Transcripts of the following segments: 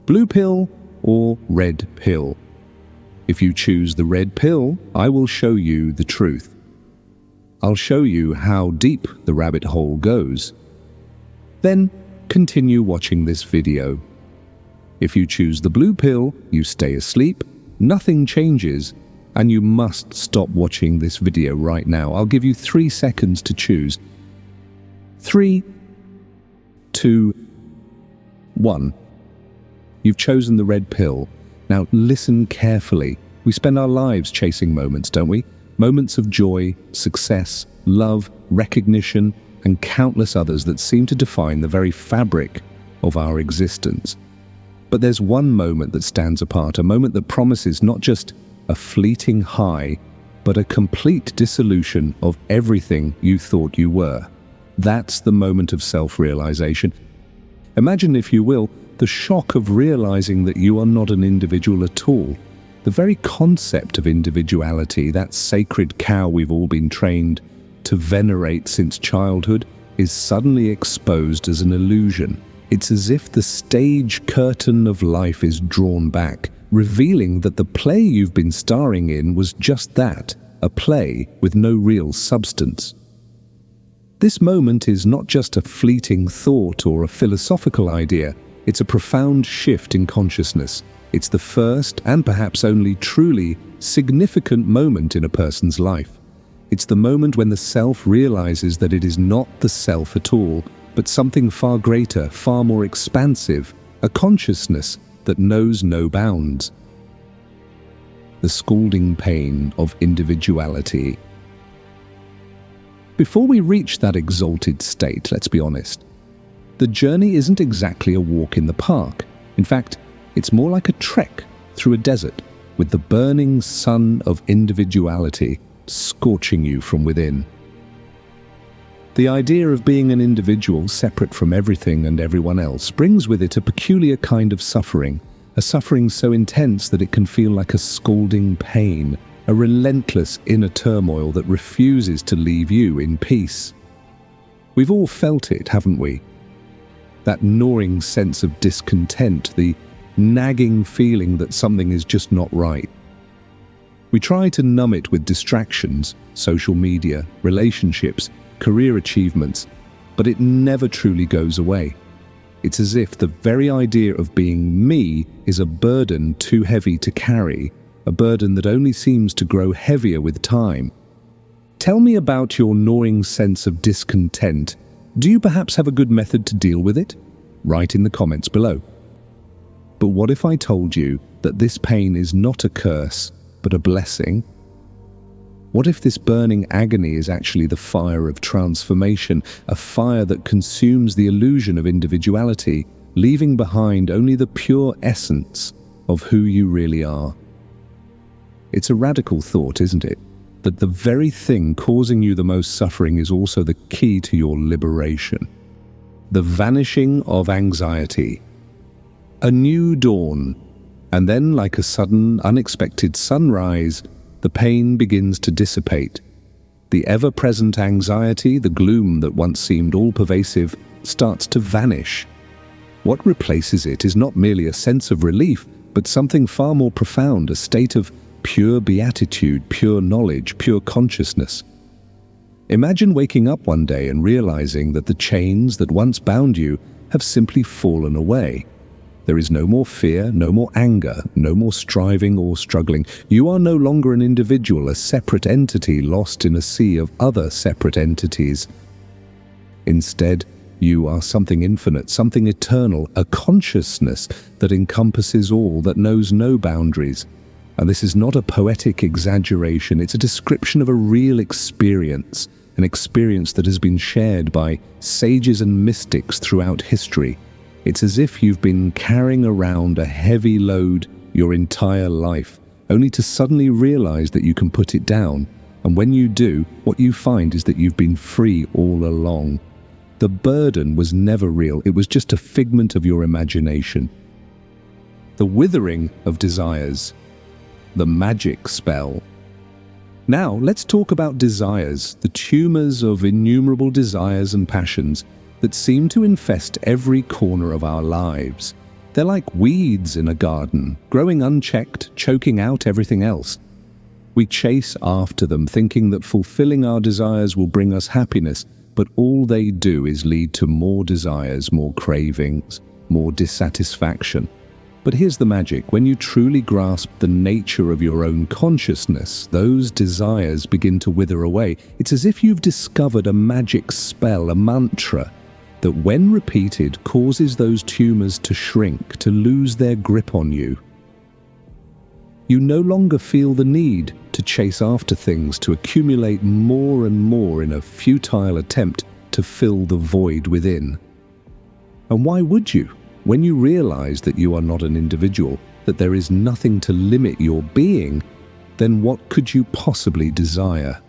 Blue pill or red pill? If you choose the red pill, I will show you the truth. I'll show you how deep the rabbit hole goes. Then continue watching this video. If you choose the blue pill, you stay asleep, nothing changes, and you must stop watching this video right now. I'll give you 3 seconds to choose. 3, 2, 1. You've chosen the red pill. Now listen carefully. We spend our lives chasing moments, don't we? Moments of joy, success, love, recognition, and countless others that seem to define the very fabric of our existence. But there's one moment that stands apart, a moment that promises not just a fleeting high, but a complete dissolution of everything you thought you were. That's the moment of self-realization. Imagine, if you will, the shock of realizing that you are not an individual at all. The very concept of individuality, that sacred cow we've all been trained to venerate since childhood, is suddenly exposed as an illusion. It's as if the stage curtain of life is drawn back, revealing that the play you've been starring in was just that, a play with no real substance. This moment is not just a fleeting thought or a philosophical idea, it's a profound shift in consciousness. It's the first and perhaps only truly significant moment in a person's life. It's the moment when the self realizes that it is not the self at all, but something far greater, far more expansive, a consciousness that knows no bounds. The scalding pain of individuality. Before we reach that exalted state, let's be honest, the journey isn't exactly a walk in the park. In fact, it's more like a trek through a desert, with the burning sun of individuality scorching you from within. The idea of being an individual separate from everything and everyone else brings with it a peculiar kind of suffering, a suffering so intense that it can feel like a scalding pain, a relentless inner turmoil that refuses to leave you in peace. We've all felt it, haven't we? That gnawing sense of discontent, the nagging feeling that something is just not right. We try to numb it with distractions, social media, relationships, career achievements, but it never truly goes away. It's as if the very idea of being me is a burden too heavy to carry, a burden that only seems to grow heavier with time. Tell me about your gnawing sense of discontent. Do you perhaps have a good method to deal with it? Write in the comments below. But what if I told you that this pain is not a curse, but a blessing? What if this burning agony is actually the fire of transformation, a fire that consumes the illusion of individuality, leaving behind only the pure essence of who you really are? It's a radical thought, isn't it? That the very thing causing you the most suffering is also the key to your liberation. The vanishing of anxiety. A new dawn, and then, like a sudden, unexpected sunrise, the pain begins to dissipate. The ever-present anxiety, the gloom that once seemed all-pervasive, starts to vanish. What replaces it is not merely a sense of relief, but something far more profound, a state of pure beatitude, pure knowledge, pure consciousness. Imagine waking up one day and realizing that the chains that once bound you have simply fallen away. There is no more fear, no more anger, no more striving or struggling. You are no longer an individual, a separate entity lost in a sea of other separate entities. Instead, you are something infinite, something eternal, a consciousness that encompasses all, that knows no boundaries. And this is not a poetic exaggeration, it's a description of a real experience, an experience that has been shared by sages and mystics throughout history. It's as if you've been carrying around a heavy load your entire life, only to suddenly realize that you can put it down. And when you do, what you find is that you've been free all along. The burden was never real, it was just a figment of your imagination. The withering of desires. The magic spell. Now, let's talk about desires, the tumors of innumerable desires and passions that seem to infest every corner of our lives. They're like weeds in a garden, growing unchecked, choking out everything else. We chase after them, thinking that fulfilling our desires will bring us happiness, but all they do is lead to more desires, more cravings, more dissatisfaction. But here's the magic. When you truly grasp the nature of your own consciousness, those desires begin to wither away. It's as if you've discovered a magic spell, a mantra, that when repeated causes those tumors to shrink, to lose their grip on you. You no longer feel the need to chase after things, to accumulate more and more in a futile attempt to fill the void within. And why would you? When you realize that you are not an individual, that there is nothing to limit your being, then what could you possibly desire?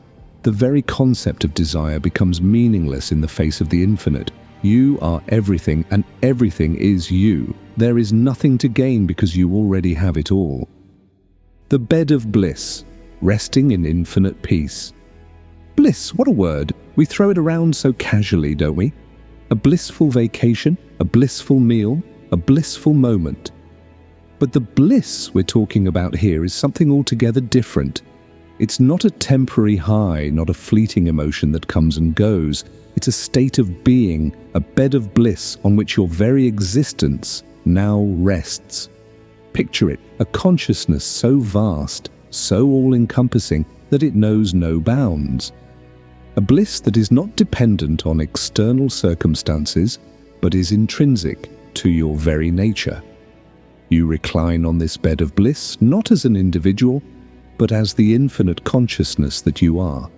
The very concept of desire becomes meaningless in the face of the infinite. You are everything, and everything is you. There is nothing to gain because you already have it all. The bed of bliss, resting in infinite peace. Bliss, what a word. We throw it around so casually, don't we? A blissful vacation, a blissful meal, a blissful moment. But the bliss we're talking about here is something altogether different. It's not a temporary high, not a fleeting emotion that comes and goes. It's a state of being, a bed of bliss on which your very existence now rests. Picture it, a consciousness so vast, so all-encompassing that it knows no bounds. A bliss that is not dependent on external circumstances, but is intrinsic to your very nature. You recline on this bed of bliss not as an individual, but as the infinite consciousness that you are.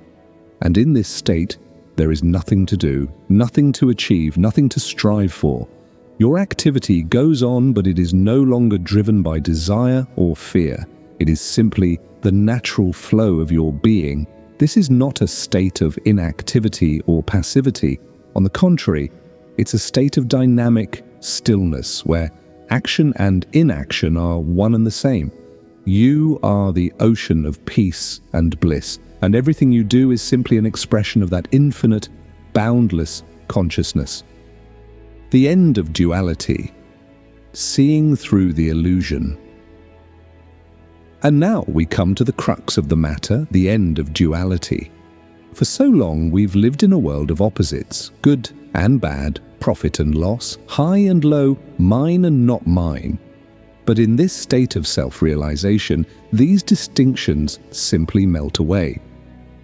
And in this state, there is nothing to do, nothing to achieve, nothing to strive for. Your activity goes on, but it is no longer driven by desire or fear. It is simply the natural flow of your being. This is not a state of inactivity or passivity. On the contrary, it's a state of dynamic stillness where action and inaction are one and the same. You are the ocean of peace and bliss, and everything you do is simply an expression of that infinite, boundless consciousness. The end of duality, seeing through the illusion. And now we come to the crux of the matter, the end of duality. For so long we've lived in a world of opposites, good and bad, profit and loss, high and low, mine and not mine. But in this state of self-realization, these distinctions simply melt away.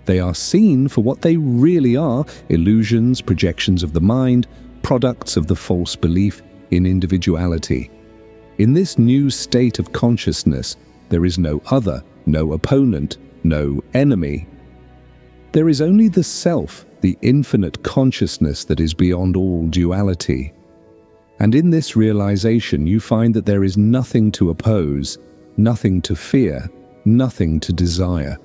They are seen for what they really are, illusions, projections of the mind, products of the false belief in individuality. In this new state of consciousness, there is no other, no opponent, no enemy. There is only the self, the infinite consciousness that is beyond all duality. And in this realization, you find that there is nothing to oppose, nothing to fear, nothing to desire.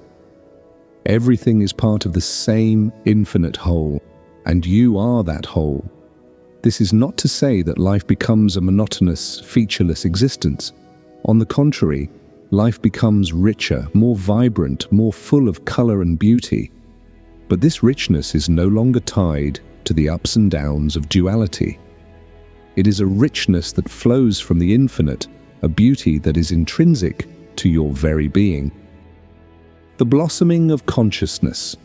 Everything is part of the same infinite whole, and you are that whole. This is not to say that life becomes a monotonous, featureless existence. On the contrary, life becomes richer, more vibrant, more full of color and beauty. But this richness is no longer tied to the ups and downs of duality. It is a richness that flows from the infinite, a beauty that is intrinsic to your very being. The blossoming of consciousness,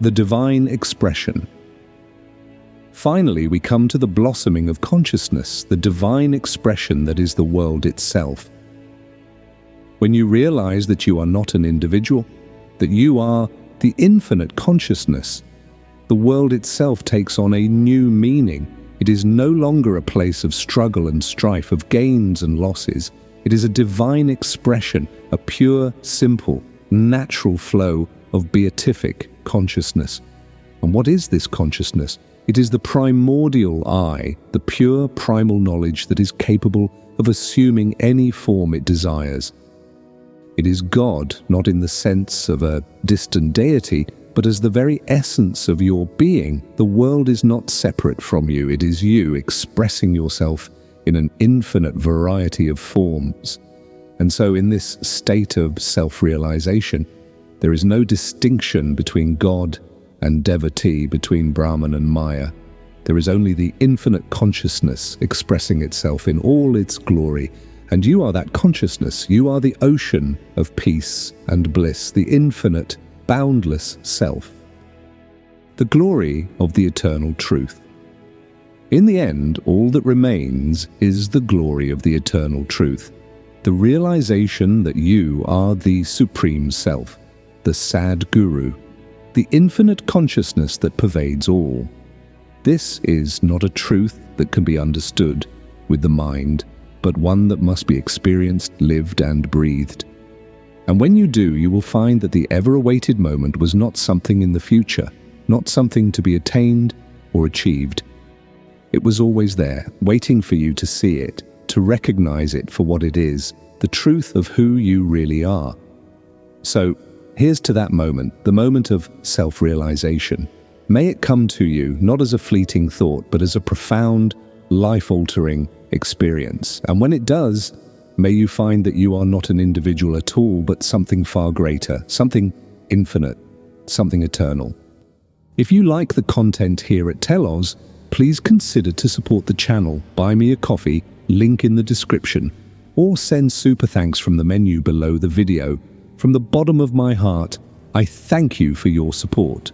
the divine expression. Finally, we come to the blossoming of consciousness, the divine expression that is the world itself. When you realize that you are not an individual, that you are the infinite consciousness, the world itself takes on a new meaning. It is no longer a place of struggle and strife, of gains and losses. It is a divine expression, a pure, simple, natural flow of beatific consciousness. And what is this consciousness? It is the primordial I, the pure primal knowledge that is capable of assuming any form it desires. It is God, not in the sense of a distant deity, but as the very essence of your being. The world is not separate from you. It is you expressing yourself in an infinite variety of forms. And so in this state of self-realization, there is no distinction between God and devotee, between Brahman and Maya. There is only the infinite consciousness expressing itself in all its glory, and you are that consciousness. You are the ocean of peace and bliss, the infinite, boundless self. The glory of the eternal truth. In the end, all that remains is the glory of the eternal truth, the realization that you are the supreme self, the sad guru, the infinite consciousness that pervades all. This is not a truth that can be understood with the mind, but one that must be experienced, lived, and breathed. And when you do, you will find that the ever-awaited moment was not something in the future, not something to be attained or achieved. It was always there, waiting for you to see it, to recognize it for what it is, the truth of who you really are. So, here's to that moment, the moment of self-realization. May it come to you not as a fleeting thought, but as a profound, life-altering experience. And when it does, may you find that you are not an individual at all, but something far greater, something infinite, something eternal. If you like the content here at Telos, please consider to support the channel. Buy me a coffee, link in the description, or send super thanks from the menu below the video. From the bottom of my heart, I thank you for your support.